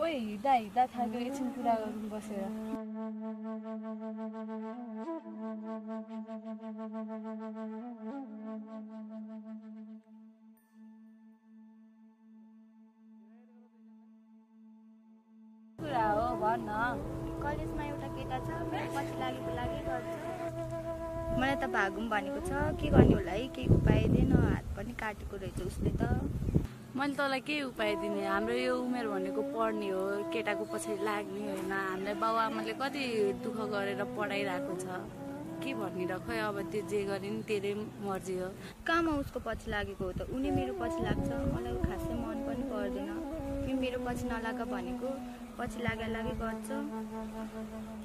सबै हिँड्दा हिँड्दा थाक्यो एकछिन कुरा गरौँ बसेर। कुरा हो भन न। कलेजमा एउटा केटा छ, मेरो पछि लागेको लागि गर्छ। मलाई त भागौँ भनेको छ, के गर्ने होला है, केही उपाय दिएन। हात पनि काटेको रहेछ उसले त। मैले तँलाई के उपाय दिने? हाम्रो यो उमेर भनेको पढ्ने हो, केटाको पछाडि लाग्ने होइन। हामीलाई बाबुआमाले कति दुःख गरेर पढाइरहेको छ। के भन्ने र खै अब त्यो जे गरे नि तेरै मर्जी हो। कहाँमा उसको पछि लागेको हो त? उनी मेरो पछि लाग्छ, मलाई खासै मन पनि पर्दैन। कि मेरो पछि नलाग भनेको पछि लागे गर्छ।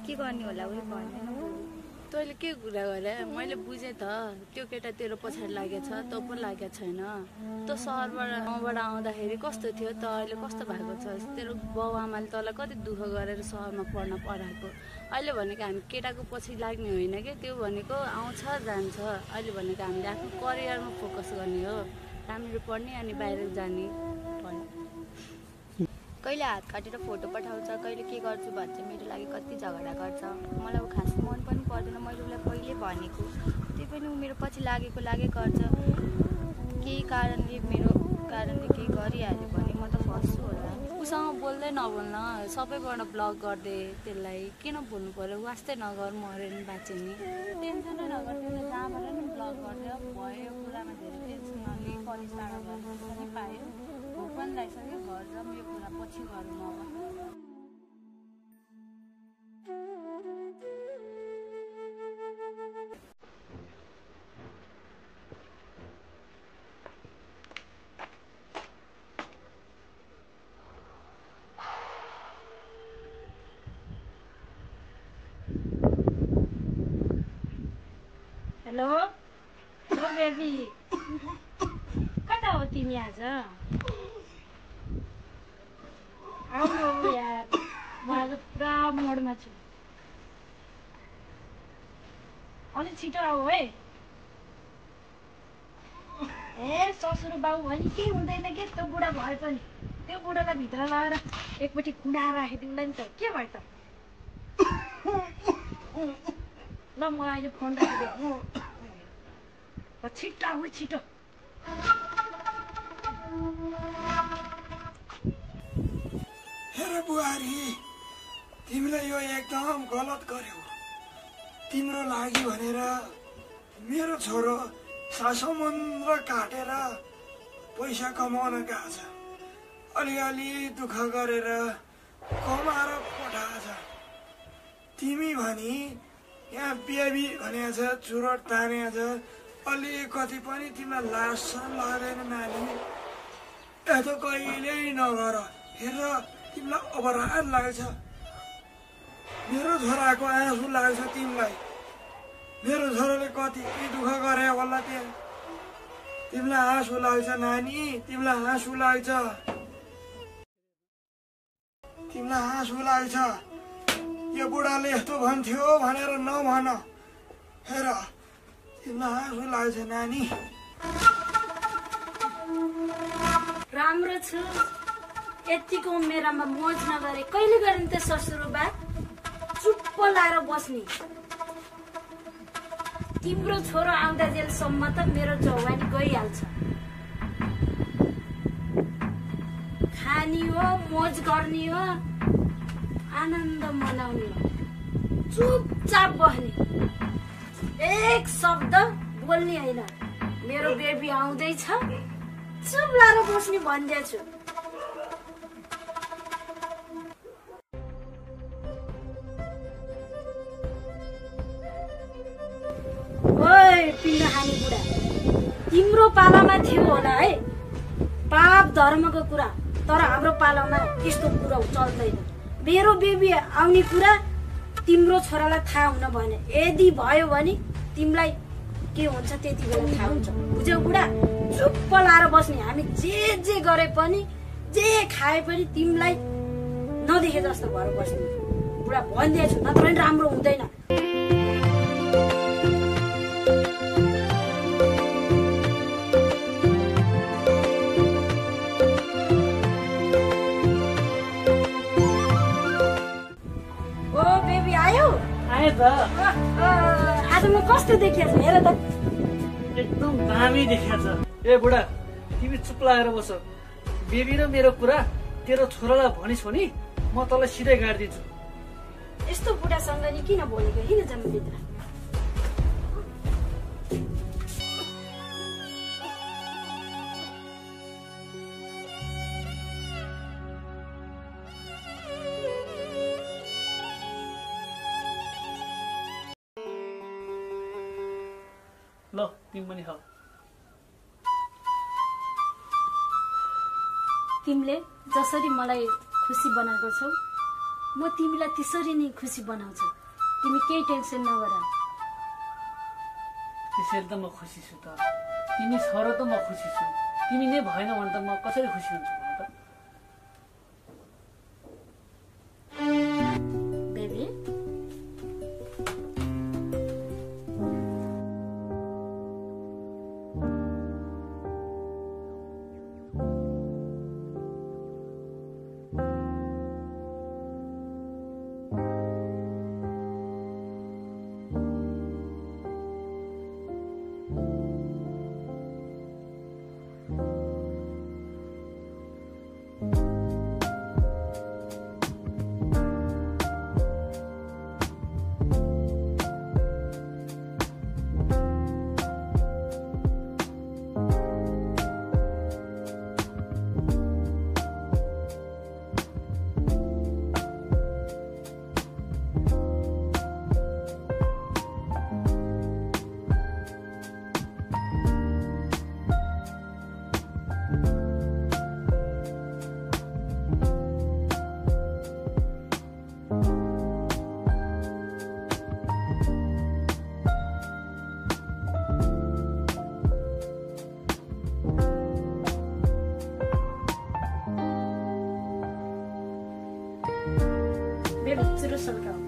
के गर्ने होला उयो भन्दैन। तैँले के कुरा गरे? मैले बुझेँ त, त्यो केटा तेरो पछाडि लागेको छ, तँ पो लागेको छैन। तँ सहरबाट आउँदाखेरि कस्तो थियो त, अहिले कस्तो भएको छ? तेरो बाबुआमाले तँलाई कति दुःख गरेर सहरमा पढ्न पढाएको। अहिले भनेको हामी केटाको पछि लाग्ने होइन कि, त्यो भनेको आउँछ जान्छ। अहिले भनेको हामीले आफ्नो करियरमा फोकस गर्ने हो, राम्ररी पढ्ने अनि बाहिर जाने। कहिले हात काटेर फोटो पठाउँछ, कहिले के गर्छु भन्छ। मेरो लागि कति झगडा गर्छ। मलाई ऊ खासै मन पनि पर्दैन। मैले उसलाई पहिले भनेको, त्यही पनि ऊ मेरो पछि लागेको गर्छ। केही कारणले केही गरिहाल्यो भने म त फस्छु होला। उसँग बोल्दै नबोल्न, सबैबाट ब्लक गरिदे त्यसलाई। किन बोल्नु पर्यो? वास्तै नगर, मऱ्यो नि बाँच्यो नि। टेन्सनै नगर, त्यसलाई जहाँबाट नि ब्लक गरिदियो भयो। यो कुरामा धेरै टेन्सन नलिई कलेज टाढा गरेर पनि पायो। भोक पनि लागिसक्यो, घर जाउँ, यो कुरा पछि गरौँ अब। हेलो बेबी, कता हो तिमी आज? आउनु यार, म आज पुरा मोडमा छु। अलिक छिटो आऊ है। ए ससुरो बाउ भने केही हुँदैन के, त्यो बुढा भए पनि। त्यो बुढालाई भित्र लगाएर एकपट्टि कुँडाएर राखिदिउँला नि त, के भयो त? ल म अहिले फोन राखिदिएँ। छिटो आऊ छिटो। हेर बुहारी, तिमीले यो एकदम गलत गर्यौ। तिम्रो लागि भनेर मेरो छोरो समुद्र काटेर पैसा कमाउन गएको छ। अलिअलि दुःख गरेर कमाएर पठाएछ। तिमी भनी यहाँ बेबी भनेको छ, चुरोट तानेको छ। अलिकति पनि तिमीलाई लाज लाग्दैन नानी? यस्तो कहिल्यै नगर। हेर तिमीलाई अपराध लाग्छ। मेरो छोराको आँसु लाग्छ तिमीलाई। मेरो छोराले कति दुःख गरे होला त्यहाँ। तिमीलाई आँसु लाग्छ नानी, तिमीलाई आँसु लाग्छ। तिमीलाई आँसु लाग्छ। यो बुढाले यस्तो भन्थ्यो भनेर नभन। हेर तिमीलाई आँसु लाग्छ नानी। राम्रो छु, यतिको मेरामा मोज नगरे कहिले गर्ने त ससुरो बा? चुप्प लाएर बस्ने। तिम्रो छोरो आउँदा जेलसम्म त मेरो जवानी गइहाल्छ। खानी हो, मोज गर्ने हो, आनन्द मनाउने हो। चुपचाप बस्ने, एक शब्द बोल्ने होइन। मेरो बेबी आउँदैछ, चुप लाएर बस्ने भन्दैछु। ओइ पिण्ड खाने बुढा, तिम्रो पालामा थियो होला है पाप धर्मको कुरा, तर हाम्रो पालामा त्यस्तो कुरा चल्दैन। मेरो बेबी आउने कुरा तिम्रो छोरालाई थाहा हुन भने, यदि भयो भने तिमीलाई के हुन्छ त्यति बेला थाहा हुन्छ। बुझ्यौ बुढा? चुप्प लाएर बस्ने। हामी जे गरे पनि, जे खाए पनि तिमीलाई नदेखे जस्तो भएर बस्ने। बुढा भनिदिएछु, नत्र पनि राम्रो हुँदैन। त आज म कस्तो देखिया छु हेर त एकदम दामी देखिया छ। ए बुढा तिमी चुप लागेर बस। बेबी र मेरो कुरा तेरो छोरालाई भनिस् भने म तँलाई सिधै गाडिदिन्छु। यस्तो बुढासँग नि किन बोलेको किन जन्मभित्र ल तिमी पनि खाऊ। तिमीले जसरी मलाई खुसी बनाएको छौ म तिमीलाई त्यसरी नै खुसी बनाउँछु। तिमी केही टेन्सन नगर। त्यसैले त म खुसी छु त। तिमी छ र त म खुसी छु। तिमी नै भएन भने त म कसरी खुसी हुन्छु भन त। बेबी चुरो सल्काऊ।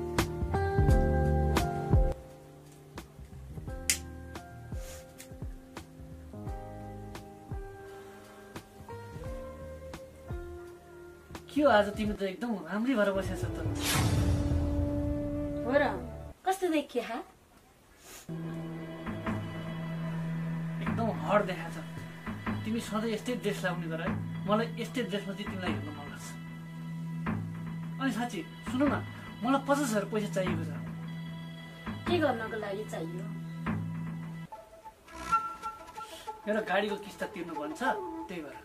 के हो आज तिमी त एकदम राम्रै भएर बसेछ त। हो र कस्तो देखिए हा एकदम हड देखा छ। तिमी सधैँ यस्तै ड्रेस लाउने गर है। मलाई यस्तै ड्रेसमा चाहिँ तिमीलाई हेर्न मन लाग्छ। अनि साँच्ची सुन न मलाई 50,000 पैसा चाहिएको छ। के गर्नको लागि चाहियो? मेरो गाडीको किस्ता तिर्नु भन्छ त्यही भएर।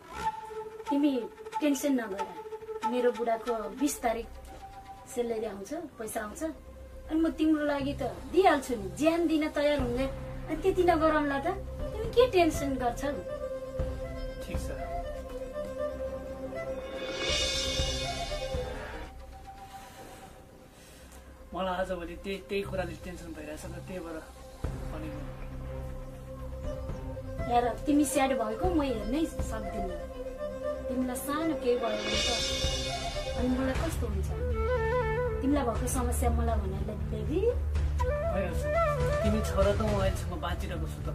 तिमी टेन्सन नगर। मेरो बुढाको 20 तारिक सेलेरी आउँछ पैसा आउँछ अनि म तिम्रो लागि त दिइहाल्छु नि। ज्यान दिन तयार हुँदै अनि त्यति नगरौँला त। तिमी के टेन्सन गर्छौ? ठिक छ। मलाई आजभोलि त्यही कुराले टेन्सन भइरहेछ त त्यही भएर भनेको। यार तिमी स्याड भएको म हेर्नै सक्दिनँ। तिमीलाई सानो केही भयो भने त अनि मलाई कस्तो हुन्छ? तिमीलाई भएको समस्या मलाई भनेर बेबी भइहाल्छ। तिमी छोरा त म अहिलेसम्म बाँचिरहेको छु त।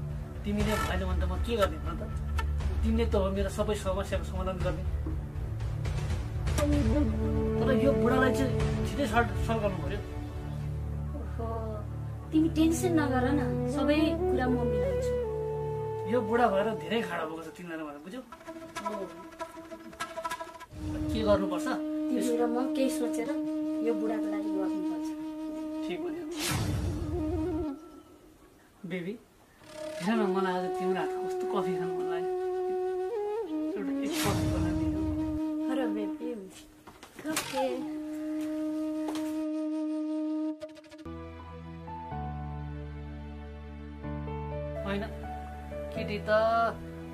तिमीले भएन भने त म के गर्ने भन त। तिमीले त हो मेरो सबै समस्याको समाधान गर्ने। तर यो बुढालाई चाहिँ छिटै सल्काउनु पर्यो। तिमी टेन्सन नगर न, सबै कुरा म मिलाउँछु। यो बुढा भएर धेरै खाडा भएको छ तिमीलाई भनेर बुझ्यौ? के गर्नुपर्छ? तिमी र म केही सोचेर यो बुढाको लागि गर्नुपर्छ। ठिक भन्यो बेबी। हेर न मलाई आज तिम्रो हातको कस्तो कफी खानु मन लाग्यो। एउटा एक कप बनाइदिनु। अरे बेबी कफी होइन केटी त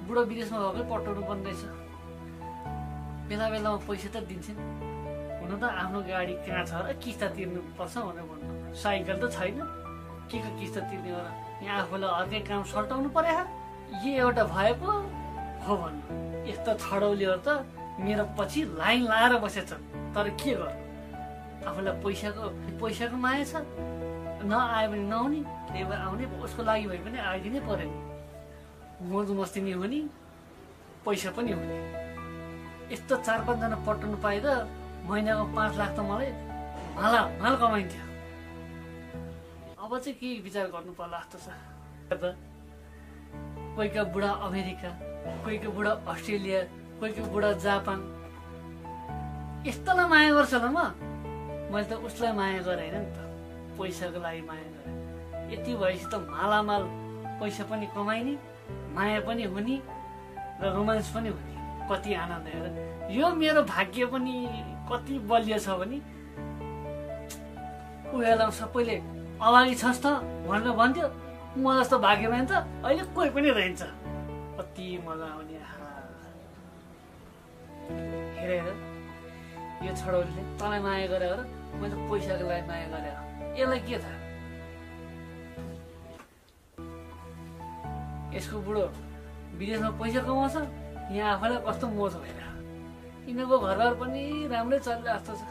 बुढो विदेशमा भएकै पठाउनु पर्ने रहेछ। बेला बेलामा पैसा त दिन्छन्। हुन त आफ्नो गाडी कहाँ छ र किस्ता तिर्नुपर्छ भनेर भन्नु। साइकल त छैन, के को किस्ता तिर्ने हो र? यहाँ आफूलाई अर्कै काम सल्टाउनु पर्यो। यो एउटा भए पो हो भन्नु। यस्तो छडौलीहरू त मेरो पछि लाइन लाएर बसेछन्। तर के गर्नु, आफूलाई पैसाको माया छ। नआयो भने नआउने, त्यही भएर आउने। उसको लागि भए पनि आइदिनै पर्यो नि। मोज मस्ती नि हुने, पैसा पनि हुने। यस्तो 4-5 जना पटाउनु पाए त महिनाको 5 लाख त मलाई माल कमाइन्थ्यो। अब चाहिँ के विचार गर्नु पर्ला जस्तो छ। कोहीका बुढा अमेरिका, कोहीको बुढा अस्ट्रेलिया, कोहीको बुढा जापान, यस्तोलाई माया गर्छ ल। मैले त उसलाई माया गरेँ होइन नि त, पैसाको लागि माया गरेँ। यति भएपछि त मालामाल पैसा पनि कमाइने, माया पनि हुने र रोमान्स पनि हुने। कति आनन्द हेर, यो मेरो भाग्य पनि कति बलियो छ भने उयोलाई सबैले अभागी छस् त भनेर भन्थ्यो, म जस्तो भाग्यमान त अहिले कोही पनि रहन्छ। कति मजा आउने। हेरेर यो छोडौलीले तँलाई माया गरेर मैले पैसाको लागि माया गरेर यसलाई के थाहा? यसको बुढो विदेशमा पैसा कमाउँछ, यहाँ आफैलाई कस्तो मोज भएर। यिनीहरूको घरबार पनि राम्रै चल्ला जस्तो छ।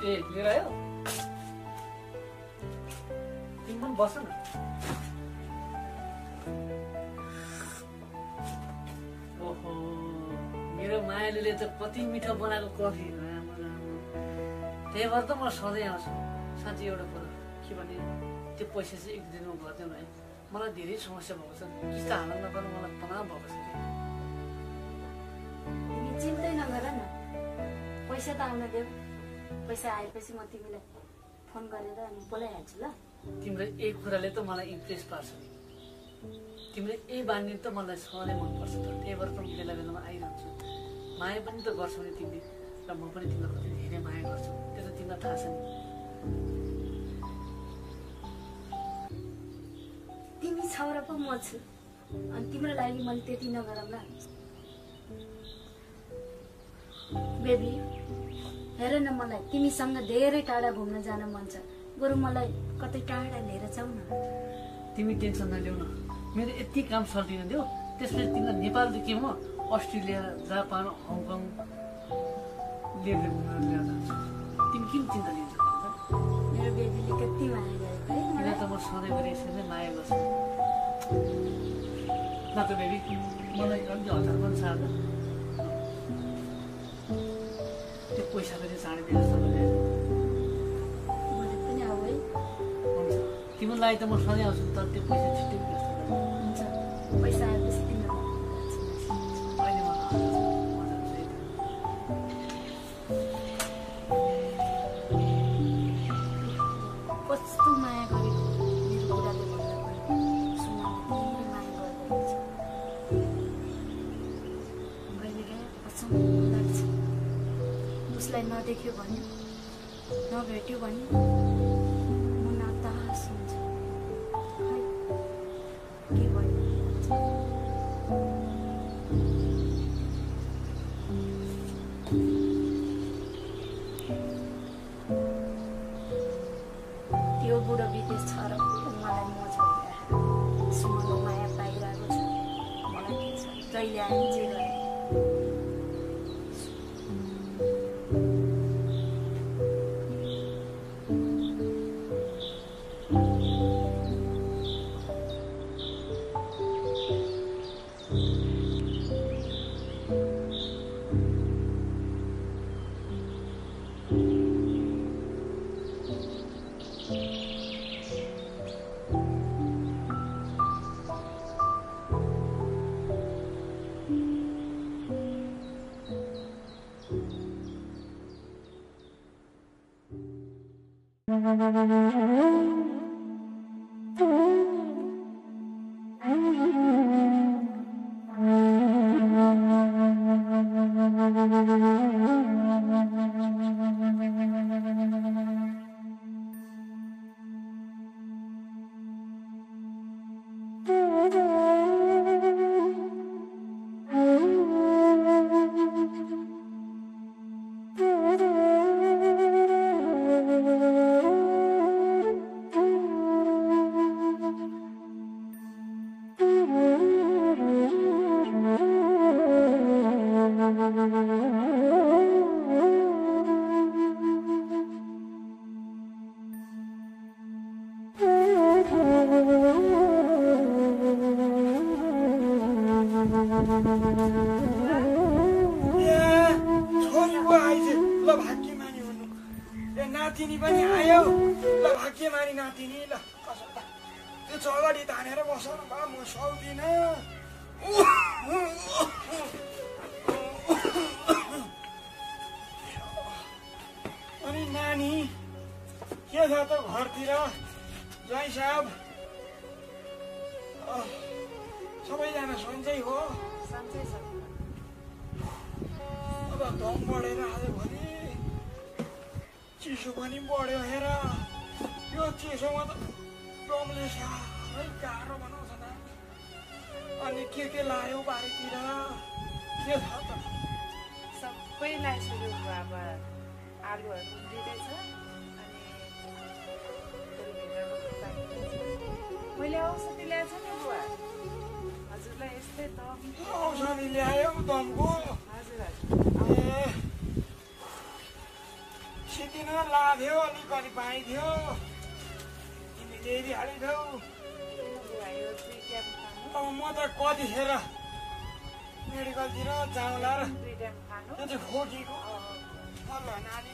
ए लिएर आयो, तिमी पनि बस न। ओहो, मेरो मायालुले त कति मिठो बनाएको कफी। त्यही भएर त म सधैँ आउँछु। साँच्चै एउटा कुरा के भने, त्यो पैसा चाहिँ एक दिनमा गरिदिउँ है। मलाई धेरै समस्या भएको छ, किस्ता हाल्न नपर्नु, मलाई तनाव भएको छ। तिमी चिन्तै नगर न, पैसा त आउन देऊ। पैसा आएपछि म तिमीलाई फोन गरेर अनि बोलाइहाल्छु ल। तिम्रो एक कुराले त मलाई इम्प्रेस पार्छ। तिम्रो यही बानी त मलाई सधैँ मनपर्छ। त त्यही भएर त म बेला बेलामा आइरहन्छु। माया पनि त गर्छौ नि तिमीले, र म पनि तिमीलाई कति धेरै माया गर्छु, त्यो त तिमीलाई थाहा छ नि। तिमी छौरा पो म छु, अनि तिम्रो लागि मैले त्यति नगरौँला। बेबी हेर न, मलाई तिमीसँग धेरै टाढा घुम्न जान मन छ। बरु मलाई कतै टाढा लिएर जाऊ न। तिमी टेन्सन नलिउ न, मेरो यति काम सल्टिन देऊ। त्यसपछि तिमीलाई नेपालदेखि म अस्ट्रेलिया, जापान, हङकङ लिएर जान्छु। तिमी किन चिन्ता लिन्छ? मेरो बेबीले कति माया गरेको है किन मलाई। त म सधैँभरि यसरी नै माया गर्छु। न त बेबी, मलाई अलिक हतार पनि सार्छ। त्यो पैसाको चाहिँ चाँडै दिएर जस्तो भने मलाई पनि आऊ है। हुन्छ, तिम्रो लागि त म सधैँ आउँछु, तर त्यो पैसा छिट्टै व्यस्त गर्छु। हुन्छ, पैसा आएपछि तिमीलाई अहिले मलाई मजा आउँछ है। कस्तो माया गरेको मेरो बुढाले भन्दा पनि सुमनले धेरै माया गर्दो रहेछ। कहिलेकाहीँ अचम्म लाग्छ। उसलाई नदेख्यो भने, नभेट्यो भने मन हताश हुन्छ। खै के भयो? त्यो बुढो विदेश छ र मलाई म छोडेर सुमनको माया पाइरहेको छु। मलाई के छ, जहिले आयो जे गरे। नातिनी पनि आयो ल भाग्यमानी नातिनी ल कसो त त्यो चौगडी तानेर बसाउनु भयो म सक्दिनँ अनि नानी के छ त घरतिर जय साहब सबैजना सन्चै हो अब दम बढेर आजभोलि चिसो पनि बढ्यो हेर यो चिसोमा त दमले साह्रै गाह्रो बनाउँछ नानी अनि के लायो बारीतिर के छ त सबै लाइसक्यो अब आलुहरू दिँदैछ अनि मैले औषधि ल्याएको छु नि बुवा हजुरलाई यस्तै त औषधि ल्यायो दमको हजुर हजुर ए सिकिन लाथ्यो अलिकति पाइथ्यो तिमीले दिइहालिथ्यौ बुवा यो 2 टाइम खानु अब म त कतिखेर मेडिकलतिर जाउँला र 2 टाइम खानु त्यो चाहिँ खोकीको ल नानी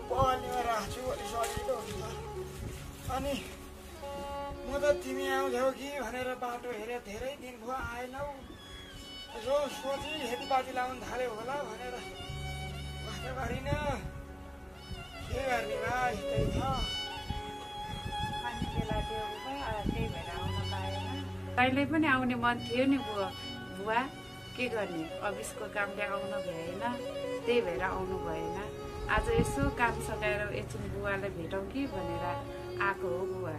पहलमा राख्छु अलिक सजिलो हुन्छ अनि म त तिमी आउँछौ कि भनेर बाटो हेरेँ धेरै दिन भयो आएनौ यसो सोची खेतीपाती लाउनु थाल्यो होला भनेर वास्ता गरिनँ के गर्ने भाइ त्यही छ खाने बेला त्यो त्यही भएर आउन पाएन कहिले पनि आउने मन थियो नि बुवा के गर्ने अफिसको कामले आउन भएन त्यही भएर आउनु भएन आज यसो काम सकाएर एकछिन बुवालाई भेटौँ कि भनेर आएको हो बुवा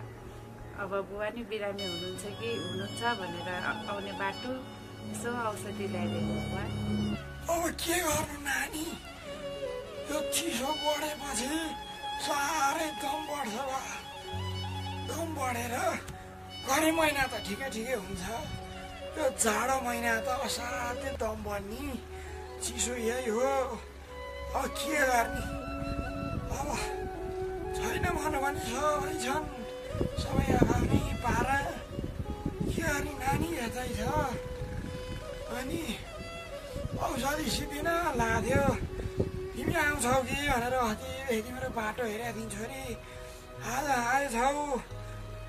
अब बुवा नि बिरामी हुनुहुन्छ कि हुनुहुन्छ भनेर आउने बाटो यसो औषधि ल्याइदिनु बुवा अब के गर्नु नानी यो चिसो बढेपछि साह्रै दम बढ्छ बा दम बढेर घरि महिना त ठिकै हुन्छ यो जाडो महिना त असाध्यै दम बढ्ने चिसो यही हो अब के गर्ने अब छैन भनौँ भने सबै छन् सबै आफै पारा के गर्ने नानी यतै छ अनि औषधि सिदिन लाथ्यो तिमी आउँछौ कि भनेर अस्ति तिम्रो बाटो हेरेर दिन्छु अरे आज आएछौ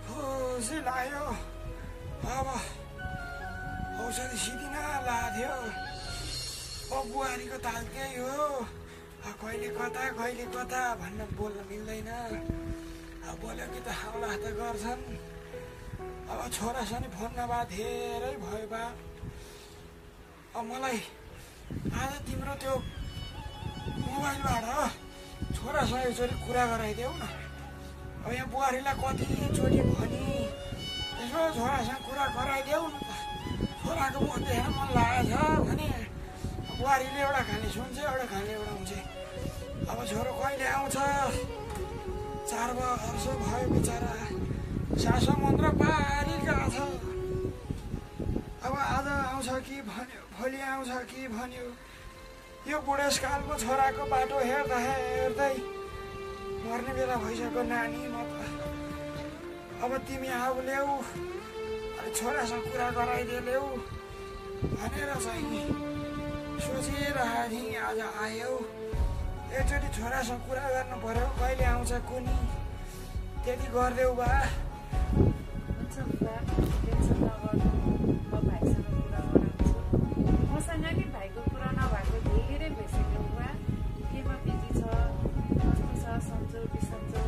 खुसी लाग्यो अब औषधि सिदिन लाथ्यो अब बुहारीको ताल त्यही हो कहिले कता भन्न बोल्न मिल्दैन अब बोल्यो कि त हाउला त गर्छन् अब छोरासँग फोन नभए धेरै भयो बा अब मलाई आज तिम्रो त्यो मोबाइलबाट छोरासँग एकचोटि कुरा गराइदेऊ न अब यहाँ बुहारीलाई कतिचोटि भनी यसो छोरासँग कुरा गराइदेऊ न त छोराको मुख देखेर मन लागेको छ भने बुहारीले एउटा खाने सुन्छ एउटा खाने एउटा हुन्छ अब छोरो कहिले आउँछ 4 वर्ष भयो बिचरा सासो मन्त्र पारिका छ अब आज आउँछ कि भन्यो भोलि आउँछ कि भन्यो यो बुढेसकालको छोराको बाटो हेर्दै मर्ने बेला भइसक्यो नानी म त अब तिमी आऊ ल्याऊ अनि छोरासँग कुरा गराइदिए ल्याऊ भनेर चाहिँ सोचिरहेको थिएँ आज आयो एकचोटि छोरासँग कुरा गर्नु पर्यो कहिले आउँछ कुनी त्यति गरिदेऊ बा हुन्छ बुवा टेन्सन नगर्नु म भाइसँग कुरा गराउँछु मसँग नि भाइको कुरा नभएको धेरै भइसक्यो बुवा केमा बिजी छ कस्तो छ सन्चो बिसन्चो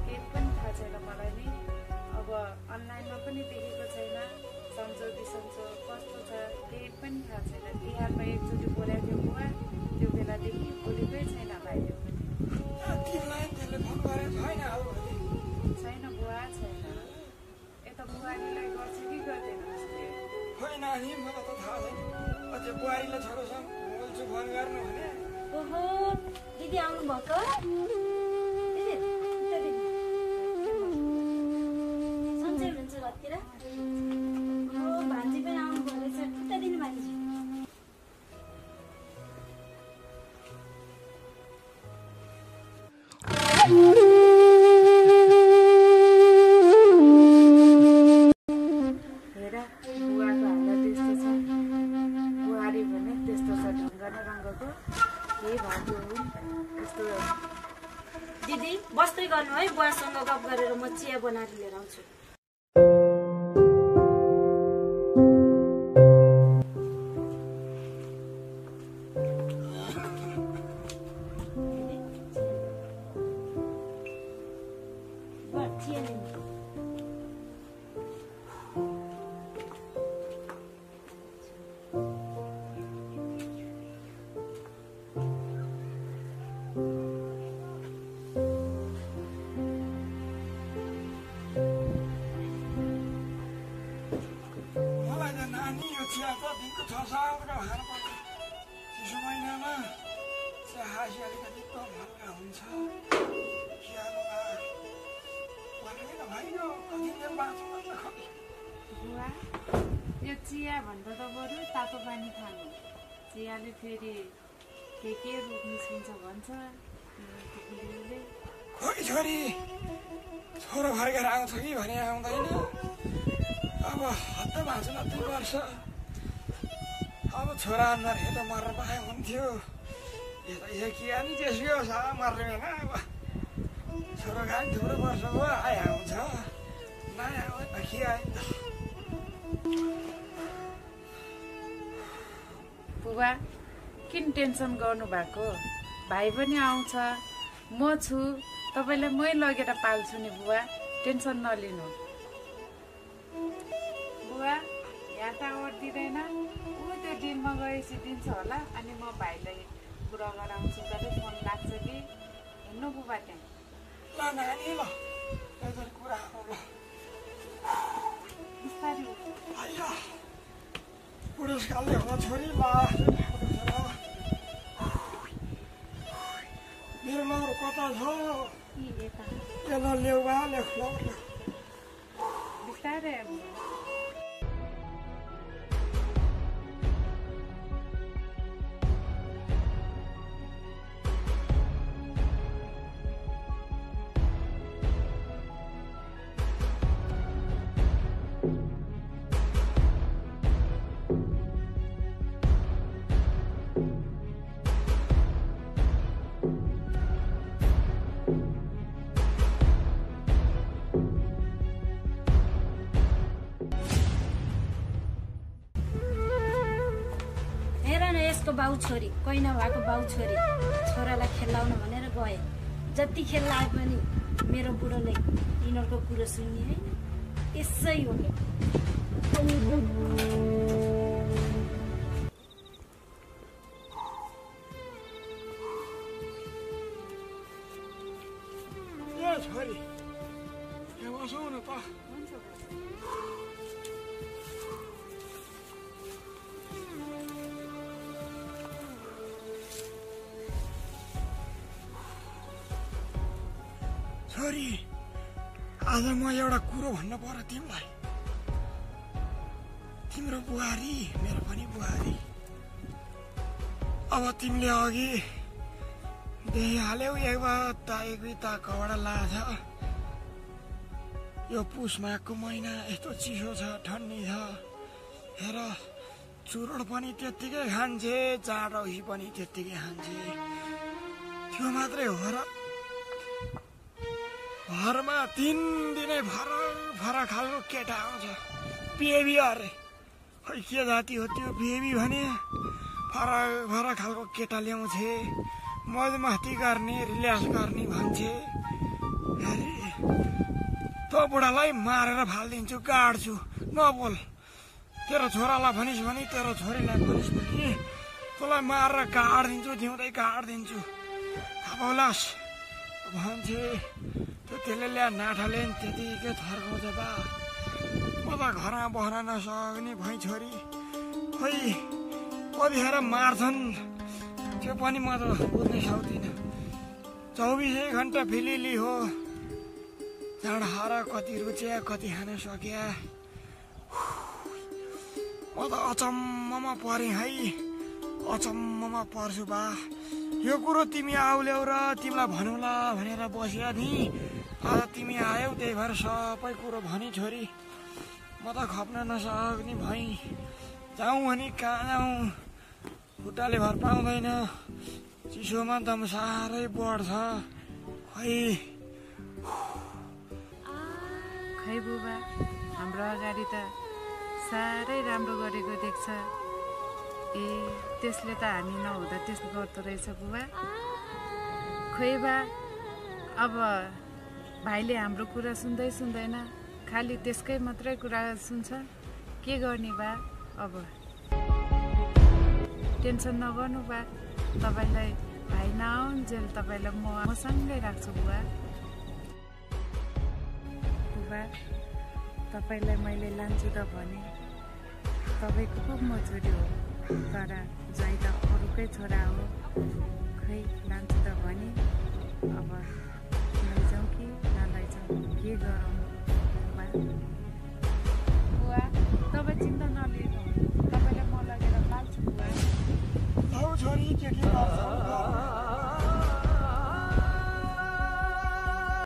केही पनि थाहा छैन मलाई नि अब अनलाइनमा पनि देखेको छैन सन्चो बिसन्चो कस्तो छ केही पनि थाहा छैन तिहारमा एकचोटि बोलाएको थियो बुवा त्यो बेलादेखि बोलेकै छैन भाइले पनि तिमीलाई त्यसले फोन गरेको छैन छैन बुवा छैन यता बुहारीलाई गर्छ कि गर्दैन उसले होइन नानी मलाई त थाहा छैन अझै बुहारीलाई छोरोसँग बोल्छु फोन गर्नु भने ओहो दिदी आउनु भएको सन्चै हुनुहुन्छ घरतिर भान्जी पनि आउनु भएको छ खुट्टा दिनु भान्जी हेर बुवाको हालत त्यस्तो छ बुहारी भने त्यस्तो छ ढङ्ग न रङ्गको केही भाग्यो हुन् दिदी बस्दै गर्नु है, बुवासँग गफ गरेर म चिया बनाएर लिएर आउँछु। बुवा यो चिया भन्दा त बरु तातो पानी खानु, चियाले फेरि के रोग निस्किन्छ भन्छ। खोइ छोरी, छोरो फर्केर आउँछ कि भने आउँदैन। अब हत्ता भाँच्नु 2 वर्ष, अब छोरा अनुहार हेर्दा मर्न पाए हुन्थ्यो। यो किया नि त्यसको छ मर्ने बेला। अब छोरो खाने थुप्रो वर्ष भयो, आइआउँछ नआउँदैन किया त। बुवा किन टेन्सन गर्नु भएको? भाइ पनि आउँछ, म छु, तपाईँलाई मै लगेर पाल्छु नि बुवा, टेन्सन नलिनु। बुवा यहाँ टावर दिँदैन, ऊ त्यो दिनमा गएपछि दिन्छ होला। अनि म भाइलाई कुरा गराउँछु, जति फोन लाग्छ कि हिँड्नु बुबा त्यहाँ। ल नानी ल कुरा ल बिस्तारै आइया पुरस्कारले होला छोरी। ल मेरो लौरो कता छ? ल ल्याउ बा लेख ल बिस्तारै। बाउ छोरी, कोही नभएको बाउ छोरी छोरालाई खेलाउन भनेर गए। जति खेल्न आए पनि मेरो बुढोले यिनीहरूको कुरो सुन्ने होइन। यसै हो छोरी बसौ न त। छोरी आज म एउटा कुरो भन्नु पर्यो तिमीलाई। तिम्रो बुहारी मेरो पनि बुहारी। अब तिमीले अघि देखिहाल्यौ एक बिता कपडा लाछ। यो पुष माघको महिना यस्तो चिसो छ, ठन्डी छ। हेर चुरोट पनि त्यत्तिकै खान्छे, चाँडौसी पनि त्यत्तिकै खान्छे। त्यो मात्रै हो र घरमा 3 दिनै फरक खालको केटा आउँछ। बेबी अरे खै के जाति हो त्यो बेबी भने? फरक खालको केटा ल्याउँछे, मजमस्ती गर्ने, रिल्याक्स गर्ने भन्छे। अरे त बुढालाई मारेर फालिदिन्छु, गाड्छु, नबोल। तेरो छोरालाई भनिस् भने, तेरो छोरीलाई भनिस् भने तँलाई मारेर गाडिदिन्छु, जिउँदै गाडिदिन्छु। बोलास भन्छे। त्यो त्यसले ल्या नाठाले त्यतिकै थर्काउँछ बा। म त घरमा बस्न नसक्ने भई छोरी। खोइ कतिखेर मार्छन् त्यो पनि म त बुझ्नै सक्दिनँ। 24 घन्टा फिलिली हो। जाँड हार कति रुच्या, कति खान सक्या। म त अचम्ममा परेँ है, अचम्ममा पर्छु बा। यो कुरो तिमी आउल्याउ र तिमीलाई भनौँला भनेर बस्या नि। आज तिमी आयौ, त्यही भएर सबै कुरो भनी छोरी। म त खप्न नसक्ने भई। जाउँ भने कहाँ जाउँ, खुट्टाले भर पाउँदैन। चिसोमा दम साह्रै बढ्छ। खै खै खै बुबा हाम्रो अगाडि त साह्रै राम्रो गरेको देख्छ। ए त्यसले त हामी नहुँदा त्यस्तो गर्दो रहेछ बुबा। खोइ बा अब भाइले हाम्रो कुरा सुन्दै सुन्दैन, खालि त्यसकै मात्रै कुरा सुन्छ। के गर्ने बा अब? टेन्सन नगर्नु बा, तपाईँलाई भाइ नआउन्जेल तपाईँलाई मसँगै राख्छु बुबा। बुबा तपाईँलाई मैले लान्छु त भने तपाईँको पो म छोरी हो, तर जै त अरूकै छोरा हो। खै लान्छु त भने अब लैजाउँ कि नलैजाउँ, के गरौँ?